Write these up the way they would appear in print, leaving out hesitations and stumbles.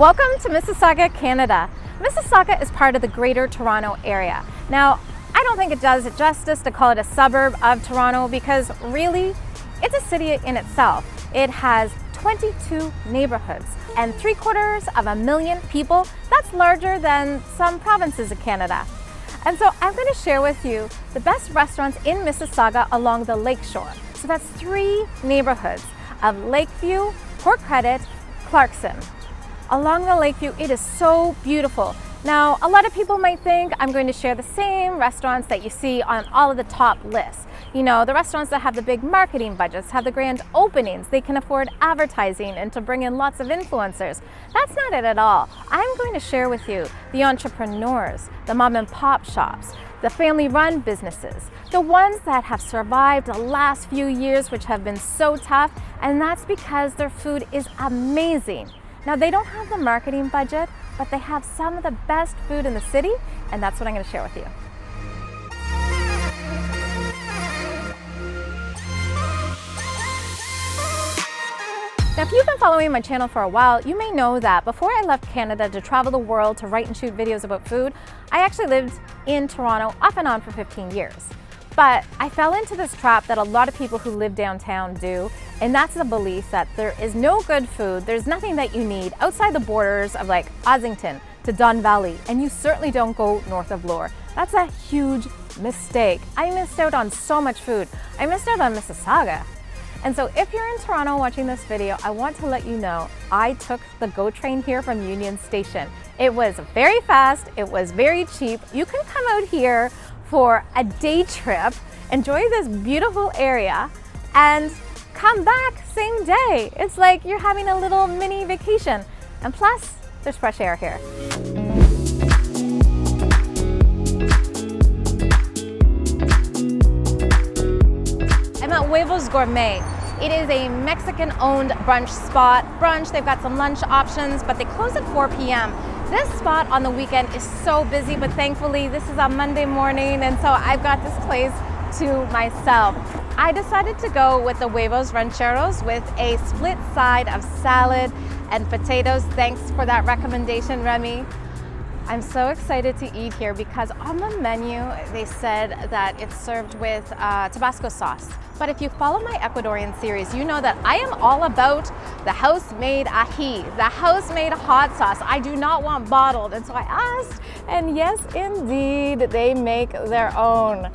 Welcome to Mississauga, Canada. Mississauga is part of the Greater Toronto Area. Now, I don't think it does it justice to call it a suburb of Toronto because really, it's a city in itself. It has 22 neighborhoods and 750,000 people. That's larger than some provinces of Canada. And so I'm going to share with you the best restaurants in Mississauga along the Lakeshore. So that's 3 neighborhoods of Lakeview, Port Credit, Clarkson. Along the Lakeview, it is so beautiful. Now, a lot of people might think I'm going to share the same restaurants that you see on all of the top lists. You know, the restaurants that have the big marketing budgets, have the grand openings, they can afford advertising and to bring in lots of influencers. That's not it at all. I'm going to share with you the entrepreneurs, the mom and pop shops, the family-run businesses, the ones that have survived the last few years, which have been so tough, and that's because their food is amazing. Now, they don't have the marketing budget, but they have some of the best food in the city, and that's what I'm going to share with you. Now, if you've been following my channel for a while, you may know that before I left Canada to travel the world to write and shoot videos about food, I actually lived in Toronto off and on for 15 years. But I fell into this trap that a lot of people who live downtown do, and that's the belief that there is no good food, there's nothing that you need outside the borders of like Ossington to Don Valley, and you certainly don't go north of Lower. That's a huge mistake. I missed out on so much food. I missed out on Mississauga. And so if you're in Toronto watching this video, I want to let you know I took the GO train here from Union Station. It was very fast, it was very cheap. You can come out here for a day trip, enjoy this beautiful area, and come back same day. It's like you're having a little mini vacation. And plus, there's fresh air here. I'm at Huevos Gourmet. It is a Mexican-owned brunch spot. Brunch, they've got some lunch options, but they close at 4 p.m. This spot on the weekend is so busy, but thankfully this is a Monday morning, and so I've got this place to myself. I decided to go with the Huevos Rancheros with a split side of salad and potatoes. Thanks for that recommendation, Remy. I'm so excited to eat here because on the menu they said that it's served with Tabasco sauce. But if you follow my Ecuadorian series, you know that I am all about the house-made ají, the house-made hot sauce. I do not want bottled, and so I asked, and yes, indeed, they make their own.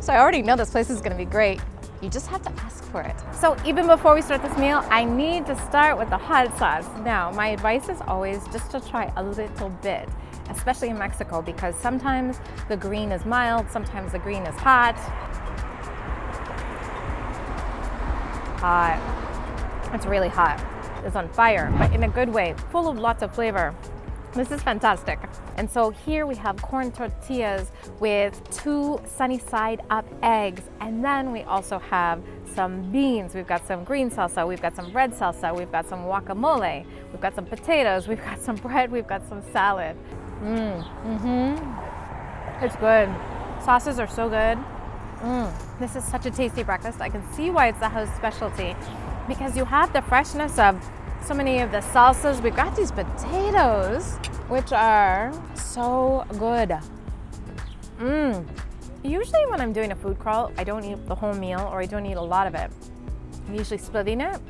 So I already know this place is gonna be great. You just have to ask for it. So even before we start this meal, I need to start with the hot sauce. Now, my advice is always just to try a little bit, especially in Mexico, because sometimes the green is mild, sometimes the green is hot. Hot. It's really hot. It's on fire, but in a good way, full of lots of flavor. This is fantastic. And so here we have corn tortillas with 2 sunny side up eggs. And then we also have some beans. We've got some green salsa. We've got some red salsa. We've got some guacamole. We've got some potatoes. We've got some bread. We've got some salad. It's good. Sauces are so good. This is such a tasty breakfast. I can see why it's the house specialty because you have the freshness of so many of the salsas. We've got these potatoes, which are so good. Usually when I'm doing a food crawl, I don't eat the whole meal or I don't eat a lot of it. I'm usually splitting it,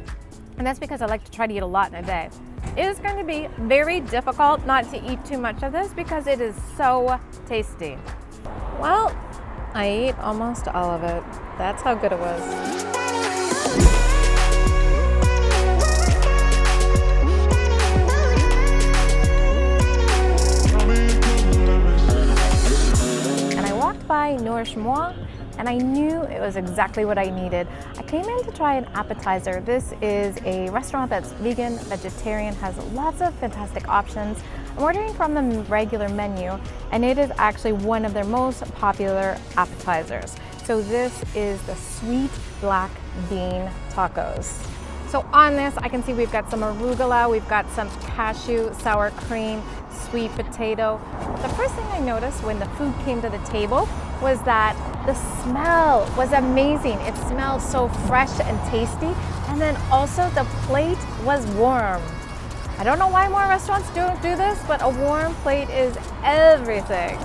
and that's because I like to try to eat a lot in a day. It is going to be very difficult not to eat too much of this because it is so tasty. Well, I ate almost all of it. That's how good it was. By Nourish and I knew it was exactly what I needed. I came in to try an appetizer. This is a restaurant that's vegan, vegetarian, has lots of fantastic options. I'm ordering from the regular menu, and it is actually one of their most popular appetizers. So this is the sweet black bean tacos. So on this, I can see we've got some arugula, we've got some cashew, sour cream, sweet potato. The first thing I noticed when the food came to the table was that the smell was amazing. It smelled so fresh and tasty. And then also the plate was warm. I don't know why more restaurants don't do this, but a warm plate is everything.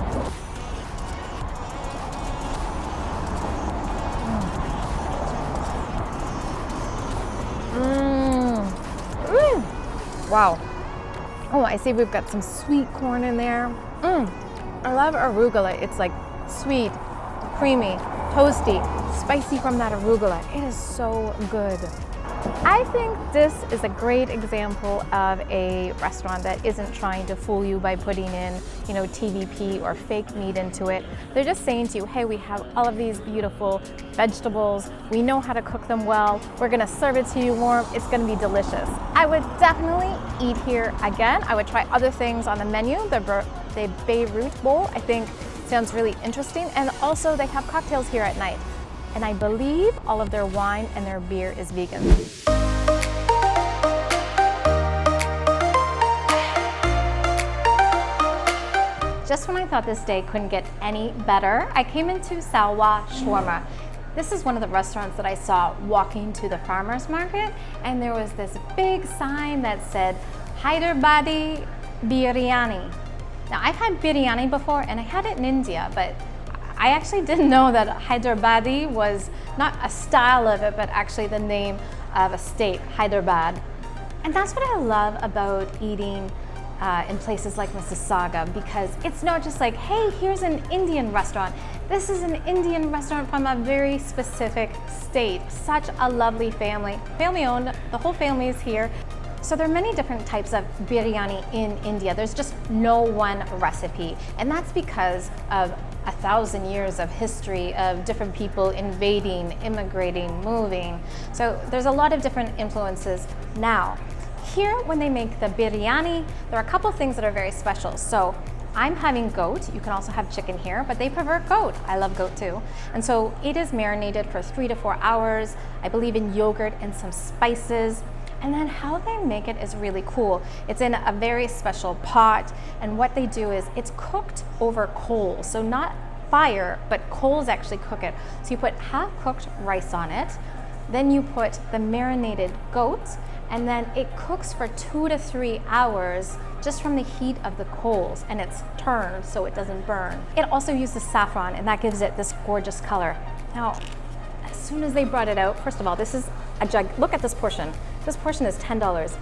Wow. Oh, I see we've got some sweet corn in there. I love arugula. It's like sweet, creamy, toasty, spicy from that arugula. It is so good. I think this is a great example of a restaurant that isn't trying to fool you by putting in, TVP or fake meat into it. They're just saying to you, hey, we have all of these beautiful vegetables. We know how to cook them well. We're gonna serve it to you warm. It's gonna be delicious. I would definitely eat here again. I would try other things on the menu. The Beirut bowl, I think, sounds really interesting. And also they have cocktails here at night. And I believe all of their wine and their beer is vegan. Just when I thought this day couldn't get any better, I came into Sauwa shawarma. This is one of the restaurants that I saw walking to the farmer's market, and there was this big sign that said Hyderabadi biryani. Now I've had biryani before and I had it in India, but I actually didn't know that Hyderabadi was not a style of it, but actually the name of a state, Hyderabad. And that's what I love about eating in places like Mississauga, because it's not just like, hey, here's an Indian restaurant. This is an Indian restaurant from a very specific state. Such a lovely family. Family owned, the whole family is here. So there are many different types of biryani in India. There's just no one recipe. And that's because of 1,000 years of history of different people invading, immigrating, moving. So there's a lot of different influences now. Here, when they make the biryani, there are a couple things that are very special. So I'm having goat. You can also have chicken here, but they prefer goat. I love goat too. And so it is marinated for 3 to 4 hours. I believe in yogurt and some spices. And then how they make it is really cool. It's in a very special pot, and what they do is it's cooked over coals. So not fire, but coals actually cook it. So you put half-cooked rice on it, then you put the marinated goat, and then it cooks for 2 to 3 hours just from the heat of the coals, and it's turned so it doesn't burn. It also uses saffron, and that gives it this gorgeous color. Now, as soon as they brought it out, first of all, this is a jug. Look at this portion. This portion is $10.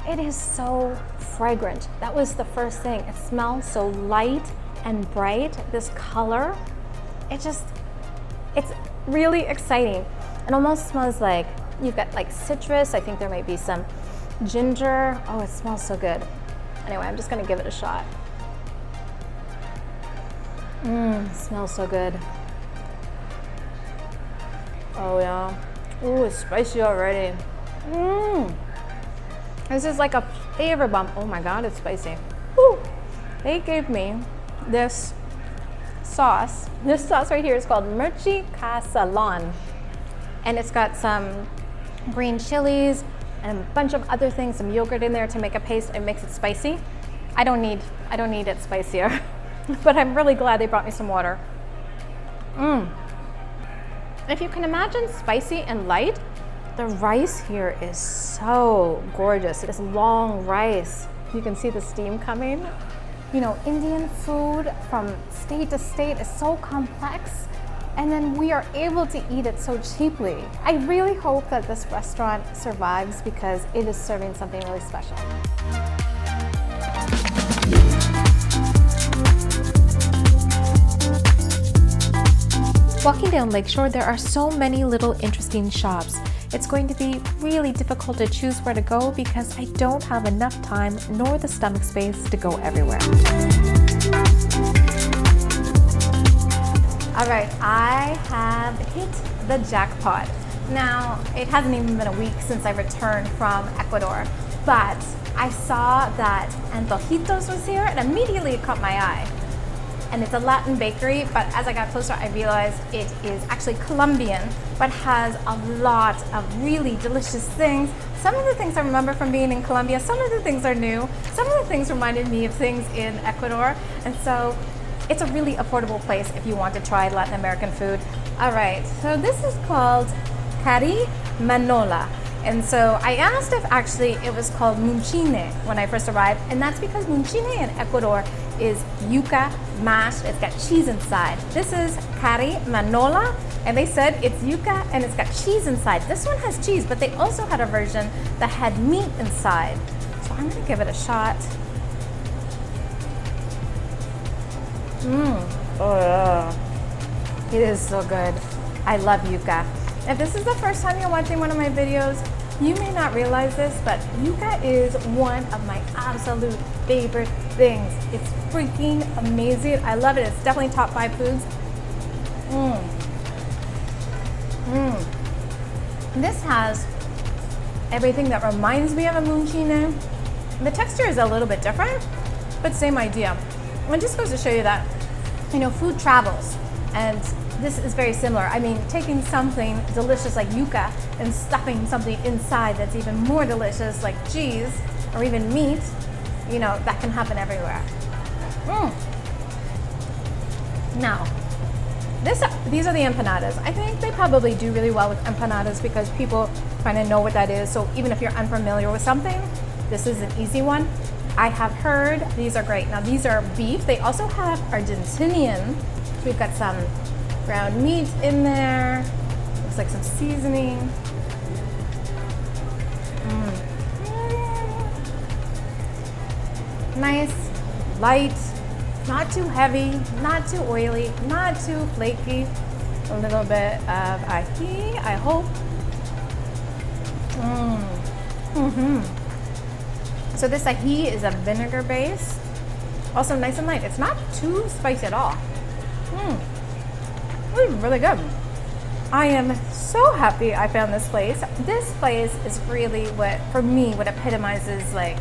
It is so fragrant. That was the first thing. It smells so light and bright. This color, it's really exciting. It almost smells like you've got like citrus. I think there might be some ginger. Oh, it smells so good. Anyway, I'm just gonna give it a shot. It smells so good. Oh yeah. Ooh, it's spicy already. This is like a flavor bomb. Oh my God, it's spicy. Woo. They gave me this sauce. This sauce right here is called Mirchi Kasalan. And it's got some green chilies and a bunch of other things, some yogurt in there to make a paste. It makes it spicy. I don't need it spicier, but I'm really glad they brought me some water. If you can imagine spicy and light, the rice here is so gorgeous. This long rice. You can see the steam coming. Indian food from state to state is so complex, and then we are able to eat it so cheaply. I really hope that this restaurant survives because it is serving something really special. Walking down Lakeshore, there are so many little interesting shops. It's going to be really difficult to choose where to go because I don't have enough time nor the stomach space to go everywhere. All right, I have hit the jackpot. Now, it hasn't even been a week since I returned from Ecuador, but I saw that Antojitos was here and immediately it caught my eye. And it's a Latin bakery, but as I got closer, I realized it is actually Colombian, but has a lot of really delicious things. Some of the things I remember from being in Colombia, some of the things are new, some of the things reminded me of things in Ecuador, and so it's a really affordable place if you want to try Latin American food. All right, so this is called Cari Manola, And so I asked if actually it was called munchine when I first arrived, and that's because munchine in Ecuador is yuca mashed. It's got cheese inside. This is carne manola, and they said it's yuca and it's got cheese inside. This one has cheese, but they also had a version that had meat inside. So I'm gonna give it a shot. Oh yeah. It is so good. I love yuca. If this is the first time you're watching one of my videos, you may not realize this, but yuca is one of my absolute favorite things. It's freaking amazing. I love it. It's definitely top 5 foods. This has everything that reminds me of a munchine. The texture is a little bit different, but same idea. It just goes to show you that, you know, food travels, and this is very similar. I mean, taking something delicious like yuca and stuffing something inside that's even more delicious like cheese or even meat, you know, that can happen everywhere. Now, these are the empanadas. I think they probably do really well with empanadas because people kind of know what that is. So even if you're unfamiliar with something, this is an easy one. I have heard these are great. Now these are beef. They also have Argentinian. We've got some ground meat in there. Looks like some seasoning. Nice, light, not too heavy, not too oily, not too flaky. A little bit of ají, I hope. So this ají is a vinegar base. Also nice and light. It's not too spicy at all. This is really good. I am so happy I found this place. This place is really what, for me, what epitomizes like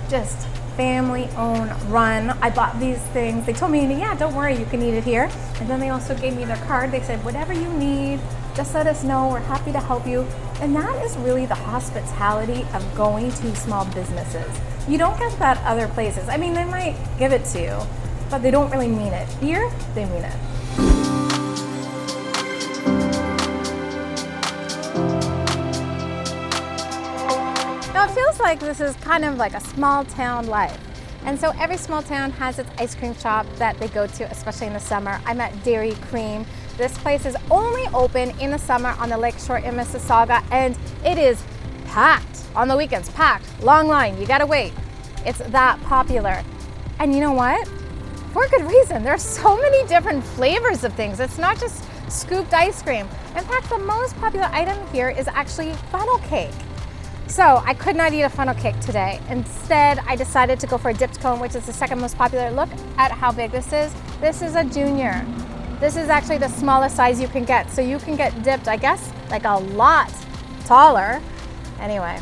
just family owned, run. I bought these things. They told me, yeah, don't worry, you can eat it here. And then they also gave me their card. They said, whatever you need, just let us know. We're happy to help you. And that is really the hospitality of going to small businesses. You don't get that other places. I mean, they might give it to you, but they don't really mean it. Here, they mean it. Now it feels like this is kind of like a small town life. And so every small town has its ice cream shop that they go to, especially in the summer. I'm at Dairy Cream. This place is only open in the summer on the Lakeshore in Mississauga, and it is packed. On the weekends, packed, long line, you gotta wait. It's that popular. And you know what? For good reason. There's so many different flavors of things. It's not just scooped ice cream. In fact, the most popular item here is actually funnel cake. So I could not eat a funnel cake today. Instead, I decided to go for a dipped cone, which is the second most popular. Look at how big this is. This is a junior. This is actually the smallest size you can get. So you can get dipped, I guess, like a lot taller. Anyway,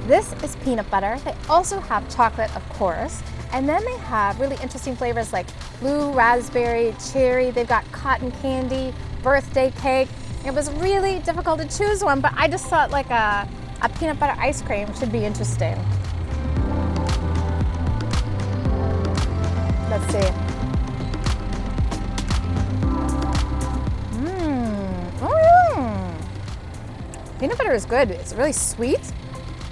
this is peanut butter. They also have chocolate, of course. And then they have really interesting flavors like blue raspberry, cherry. They've got cotton candy, birthday cake. It was really difficult to choose one, but I just thought like a peanut butter ice cream should be interesting. Let's see. Peanut butter is good. It's really sweet.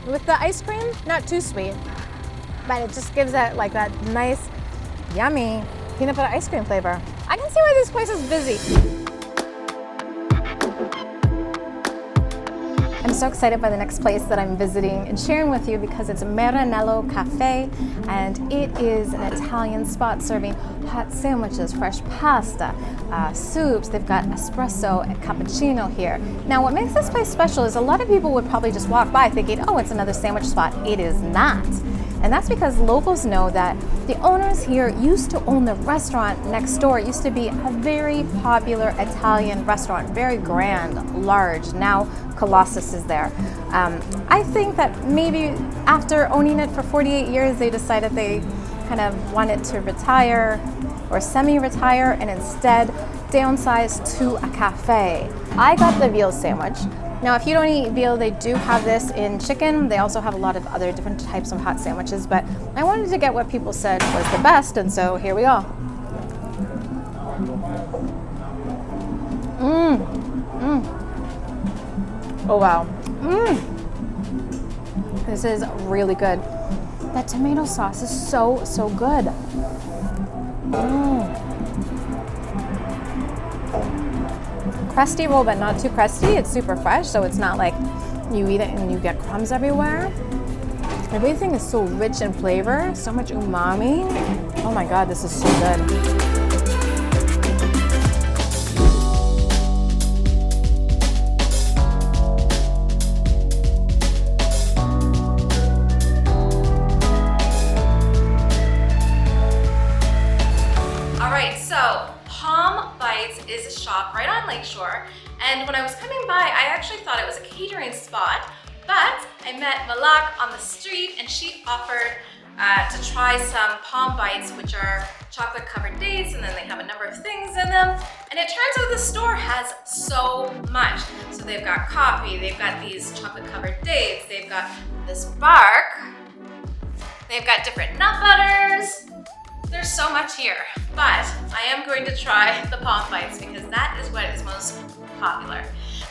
With the ice cream, not too sweet, but it just gives it like that nice, yummy peanut butter ice cream flavor. I can see why this place is busy. I'm so excited by the next place that I'm visiting and sharing with you because it's Maranello Cafe, and it is an Italian spot serving hot sandwiches, fresh pasta, soups. They've got espresso and cappuccino here. Now what makes this place special is a lot of people would probably just walk by thinking, oh, it's another sandwich spot. It is not. And that's because locals know that the owners here used to own the restaurant next door. It used to be a very popular Italian restaurant, very grand, large. Now Colossus is there. I think that maybe after owning it for 48 years, they decided they kind of wanted to retire or semi-retire and instead downsize to a cafe. I got the veal sandwich. Now, if you don't eat veal, they do have this in chicken. They also have a lot of other different types of hot sandwiches, but I wanted to get what people said was the best, and so here we go. Oh, wow. This is really good. That tomato sauce is so, so good. Crusty roll, but not too crusty. It's super fresh, so it's not like you eat it and you get crumbs everywhere. Everything is so rich in flavor, so much umami. Oh my God, this is so good. Is a shop right on Lakeshore, and when I was coming by, I actually thought it was a catering spot, but I met Malak on the street and she offered to try some palm bites, which are chocolate covered dates, and then they have a number of things in them, and it turns out the store has so much. So they've got coffee, they've got these chocolate covered dates, they've got this bark, they've got different nut butters. There's so much here, but I am going to try the palm bites because that is what is most popular.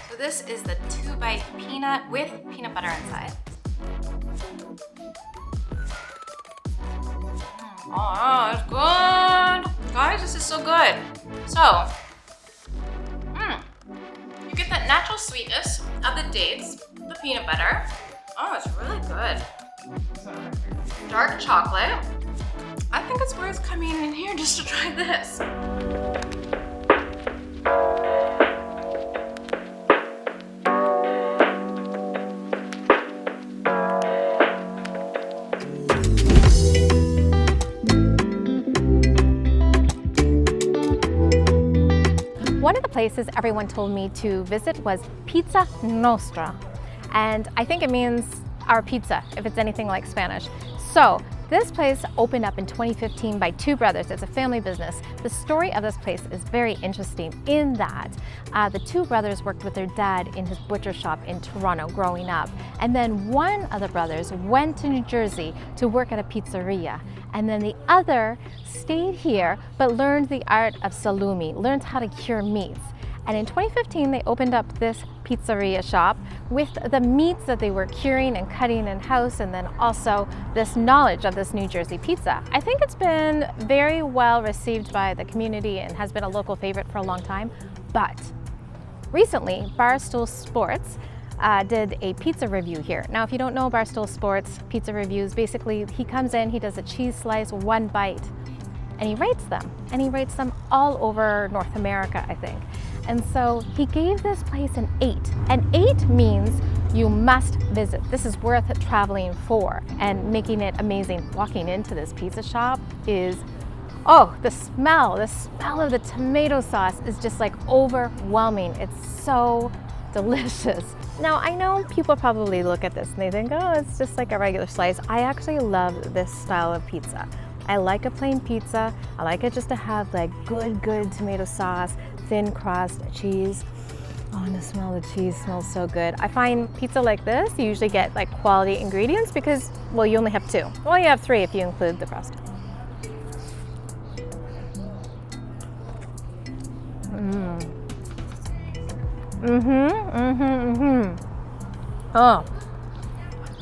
So this is the 2-bite peanut with peanut butter inside. Oh, it's good. Guys, this is so good. So, you get that natural sweetness of the dates, the peanut butter. Oh, it's really good. Dark chocolate. I think it's worth coming in here just to try this. One of the places everyone told me to visit was Pizza Nostra. And I think it means our pizza, if it's anything like Spanish. So, this place opened up in 2015 by two brothers. It's a family business. The story of this place is very interesting in that the two brothers worked with their dad in his butcher shop in Toronto growing up. And then one of the brothers went to New Jersey to work at a pizzeria. And then the other stayed here but learned the art of salumi, learned how to cure meats. And in 2015, they opened up this pizzeria shop with the meats that they were curing and cutting in-house, and then also this knowledge of this New Jersey pizza. I think it's been very well received by the community and has been a local favorite for a long time. But recently, Barstool Sports did a pizza review here. Now, if you don't know Barstool Sports pizza reviews, basically he comes in, he does a cheese slice, one bite, and he rates them. And he rates them all over North America, I think. And so he gave this place an 8. An 8 means you must visit. This is worth traveling for and making it amazing. Walking into this pizza shop is, oh, the smell of the tomato sauce is just like overwhelming. It's so delicious. Now, I know people probably look at this and they think, oh, it's just like a regular slice. I actually love this style of pizza. I like a plain pizza. I like it just to have like good tomato sauce, thin crust, cheese. Oh, and the smell of the cheese smells so good. I find pizza like this, you usually get like quality ingredients because, well, you only have 2. Well, you have 3 if you include the crust. Oh,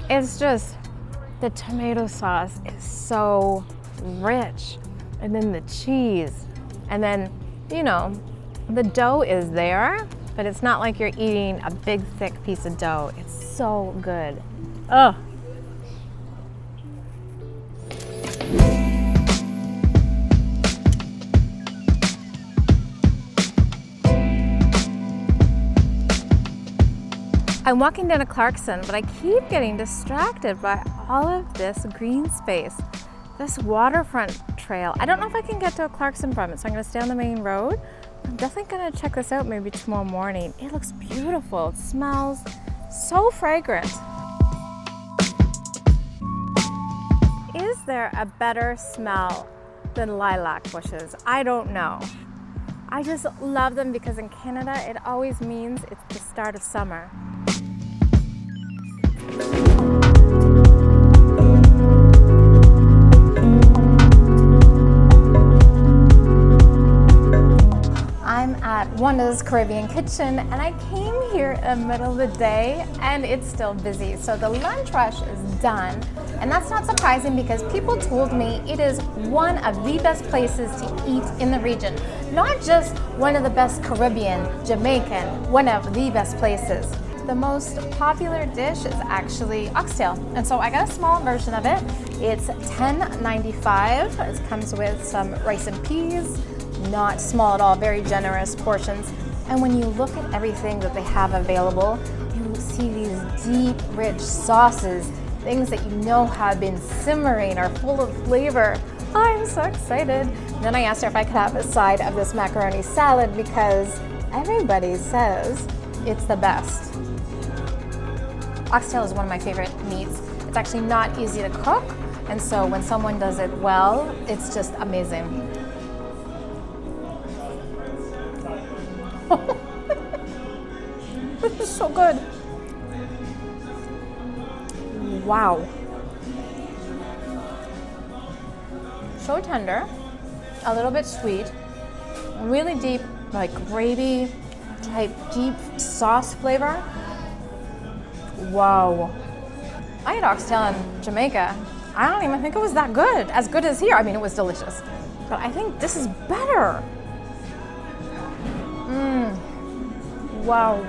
it's just, the tomato sauce is so rich. And then the cheese. And then, you know, the dough is there, but it's not like you're eating a big, thick piece of dough. It's so good. Oh. I'm walking down to Clarkson, but I keep getting distracted by all of this green space. This waterfront trail. I don't know if I can get to Clarkson from it, so I'm gonna stay on the main road. I'm definitely gonna check this out maybe tomorrow morning. It looks beautiful. It smells so fragrant. Is there a better smell than lilac bushes? I don't know. I just love them because in Canada, it always means it's the start of summer. I'm at one Canada's Caribbean kitchen, and I came here in the middle of the day and it's still busy. So the lunch rush is done, and that's not surprising because people told me it is one of the best places to eat in the region. Not just one of the best Caribbean, Jamaican, one of the best places. The most popular dish is actually oxtail, and so I got a small version of it. It's $10.95. It comes with some rice and peas, not small at all, very generous portions. And when you look at everything that they have available, you see these deep, rich sauces, things that you know have been simmering, are full of flavor. I'm so excited. Then I asked her if I could have a side of this macaroni salad because everybody says it's the best. Oxtail is one of my favorite meats. It's actually not easy to cook, and so when someone does it well, it's just amazing. This is so good. Wow. So tender, a little bit sweet, really deep, like gravy type deep sauce flavor. Wow. I had oxtail in Jamaica. I don't even think it was that good, as good as here. I mean, it was delicious, but I think this is better. Wow.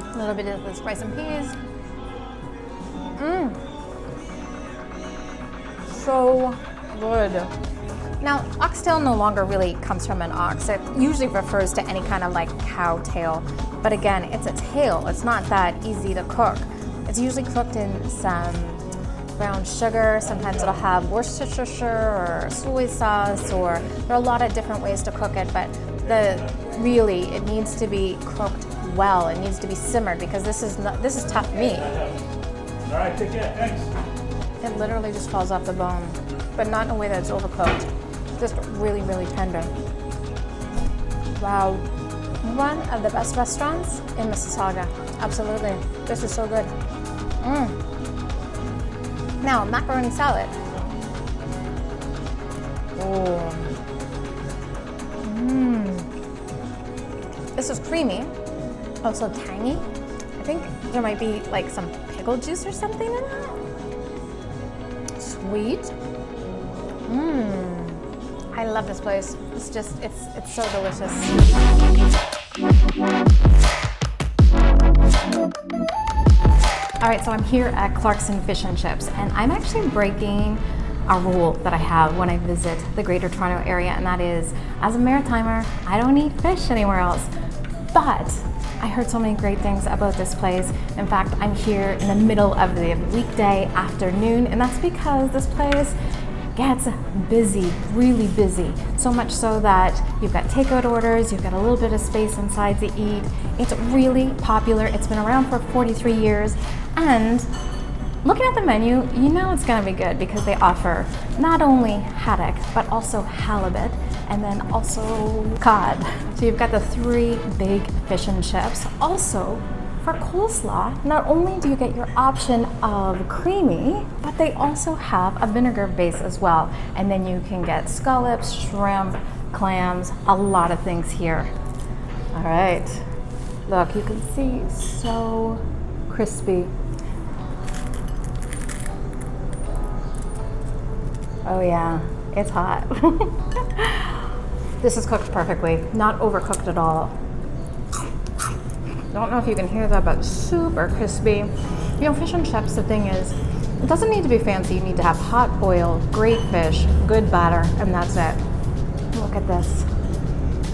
A little bit of this rice and peas. So good. Now, oxtail no longer really comes from an ox. It usually refers to any kind of like cow tail. But again, it's a tail. It's not that easy to cook. It's usually cooked in some brown sugar. Sometimes it'll have Worcestershire or soy sauce, or there are a lot of different ways to cook it, but really it needs to be cooked well. It needs to be simmered because this is tough meat. All right, take care. Thanks. It literally just falls off the bone, but not in a way that's overcooked. Just really, really tender. Wow. One of the best restaurants in Mississauga. Absolutely. This is so good. Now, macaroni salad. Oh. This is creamy, also tangy. I think there might be like some pickle juice or something in it. Sweet. I love this place. It's so delicious. All right, so I'm here at Clarkson Fish and Chips, and I'm actually breaking a rule that I have when I visit the Greater Toronto Area, and that is, as a Maritimer, I don't eat fish anywhere else. But I heard so many great things about this place. In fact, I'm here in the middle of the weekday afternoon, and that's because this place gets busy, really busy. So much so that you've got takeout orders, you've got a little bit of space inside to eat. It's really popular. It's been around for 43 years, and looking at the menu, you know it's gonna be good because they offer not only haddock, but also halibut, and then also cod. So you've got the 3 big fish and chips. Also, for coleslaw, not only do you get your option of creamy, but they also have a vinegar base as well. And then you can get scallops, shrimp, clams, a lot of things here. All right, look, you can see so crispy. Oh yeah, it's hot. This is cooked perfectly, not overcooked at all. Don't know if you can hear that, but super crispy. You know, fish and chips, the thing is, it doesn't need to be fancy. You need to have hot oil, great fish, good batter, and that's it. Look at this.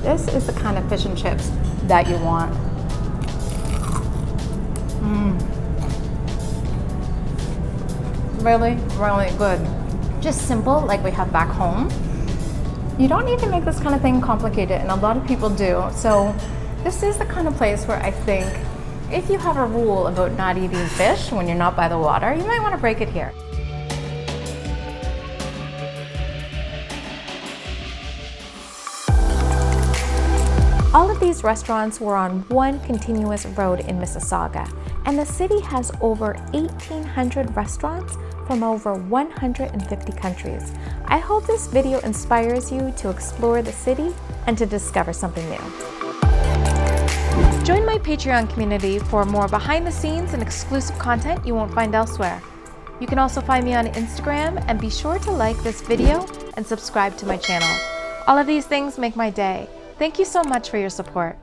This is the kind of fish and chips that you want. Really, really good. Just simple, like we have back home. You don't need to make this kind of thing complicated, and a lot of people do. So this is the kind of place where I think if you have a rule about not eating fish when you're not by the water, you might want to break it here. All of these these restaurants were on one continuous road in Mississauga, and the city has over 1,800 restaurants from over 150 countries. I hope this video inspires you to explore the city and to discover something new. Join my Patreon community for more behind the scenes and exclusive content you won't find elsewhere. You can also find me on Instagram, and be sure to like this video and subscribe to my channel. All of these things make my day. Thank you so much for your support.